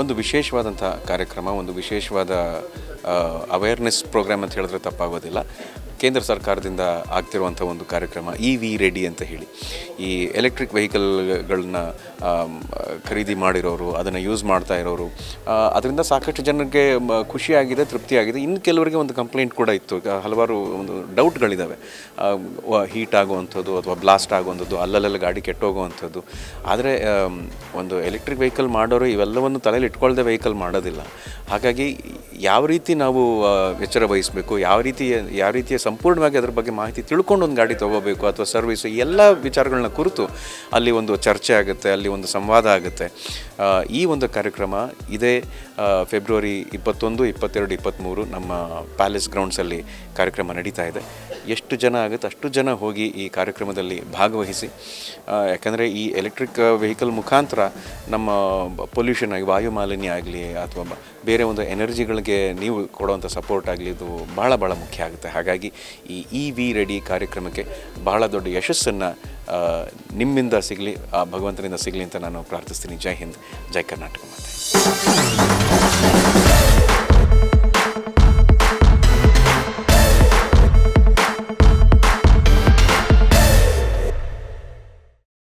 ಒಂದು ವಿಶೇಷವಾದಂಥ ಕಾರ್ಯಕ್ರಮ, ಒಂದು ವಿಶೇಷವಾದ ಅವೇರ್ನೆಸ್ ಪ್ರೋಗ್ರಾಮ್ ಅಂತ ಹೇಳಿದ್ರೆ ತಪ್ಪಾಗೋದಿಲ್ಲ. ಕೇಂದ್ರ ಸರ್ಕಾರದಿಂದ ಆಗ್ತಿರುವಂಥ ಒಂದು ಕಾರ್ಯಕ್ರಮ EV ರೆಡಿ ಅಂತ ಹೇಳಿ. ಈ ಎಲೆಕ್ಟ್ರಿಕ್ ವೆಹಿಕಲ್ಗಳನ್ನ ಖರೀದಿ ಮಾಡಿರೋರು, ಅದನ್ನು ಯೂಸ್ ಮಾಡ್ತಾ ಇರೋರು, ಅದರಿಂದ ಸಾಕಷ್ಟು ಜನರಿಗೆ ಖುಷಿಯಾಗಿದೆ, ತೃಪ್ತಿಯಾಗಿದೆ. ಇನ್ನು ಕೆಲವರಿಗೆ ಒಂದು ಕಂಪ್ಲೇಂಟ್ ಕೂಡ ಇತ್ತು, ಹಲವಾರು ಒಂದು ಡೌಟ್ಗಳಿದ್ದಾವೆ. ಹೀಟ್ ಆಗುವಂಥದ್ದು ಅಥವಾ ಬ್ಲಾಸ್ಟ್ ಆಗುವಂಥದ್ದು, ಅಲ್ಲಲ್ಲೆಲ್ಲ ಗಾಡಿ ಕೆಟ್ಟೋಗುವಂಥದ್ದು. ಆದರೆ ಒಂದು ಎಲೆಕ್ಟ್ರಿಕ್ ವೆಹಿಕಲ್ ಮಾಡೋರು ಇವೆಲ್ಲವನ್ನು ತಲೆಯಲ್ಲಿ ಇಟ್ಕೊಳ್ಳದೆ ವೆಹಿಕಲ್ ಮಾಡೋದಿಲ್ಲ. ಹಾಗಾಗಿ ಯಾವ ರೀತಿ ನಾವು ಎಚ್ಚರ ವಹಿಸಬೇಕು, ಯಾವ ರೀತಿಯ ಸಂಪೂರ್ಣವಾಗಿ ಅದರ ಬಗ್ಗೆ ಮಾಹಿತಿ ತಿಳ್ಕೊಂಡು ಒಂದು ಗಾಡಿ ತೊಗೋಬೇಕು ಅಥವಾ ಸರ್ವಿಸು, ಎಲ್ಲ ವಿಚಾರಗಳನ್ನ ಕುರಿತು ಅಲ್ಲಿ ಒಂದು ಚರ್ಚೆ ಆಗುತ್ತೆ, ಅಲ್ಲಿ ಒಂದು ಸಂವಾದ ಆಗುತ್ತೆ. ಈ ಒಂದು ಕಾರ್ಯಕ್ರಮ ಇದೇ ಫೆಬ್ರವರಿ 21, 22, 23 ನಮ್ಮ ಪ್ಯಾಲೇಸ್ ಗ್ರೌಂಡ್ಸಲ್ಲಿ ಕಾರ್ಯಕ್ರಮ ನಡೀತಾ ಇದೆ. ಎಷ್ಟು ಜನ ಆಗುತ್ತೆ ಅಷ್ಟು ಜನ ಹೋಗಿ ಈ ಕಾರ್ಯಕ್ರಮದಲ್ಲಿ ಭಾಗವಹಿಸಿ. ಯಾಕಂದರೆ ಈ ಎಲೆಕ್ಟ್ರಿಕ್ ವೆಹಿಕಲ್ ಮುಖಾಂತರ ನಮ್ಮ ಪೊಲ್ಯೂಷನ್ ಆಗಿ, ವಾಯು ಮಾಲಿನ್ಯ ಆಗಲಿ ಅಥವಾ ಬೇರೆ ಒಂದು ಎನರ್ಜಿಗಳಿಗೆ ನೀವು ಕೊಡುವಂಥ ಸಪೋರ್ಟ್ ಆಗಲಿ, ಇದು ಭಾಳ ಮುಖ್ಯ ಆಗುತ್ತೆ. ಹಾಗಾಗಿ ಈ EV ರೆಡಿ ಕಾರ್ಯಕ್ರಮಕ್ಕೆ ಬಹಳ ದೊಡ್ಡ ಯಶಸ್ಸನ್ನು ನಿಮ್ಮಿಂದ ಸಿಗಲಿ, ಆ ಭಗವಂತನಿಂದ ಸಿಗಲಿ ಅಂತ ನಾನು ಪ್ರಾರ್ಥಿಸ್ತೀನಿ. ಜೈ ಹಿಂದ್, ಜೈ ಕರ್ನಾಟಕ ಮಾತೆ.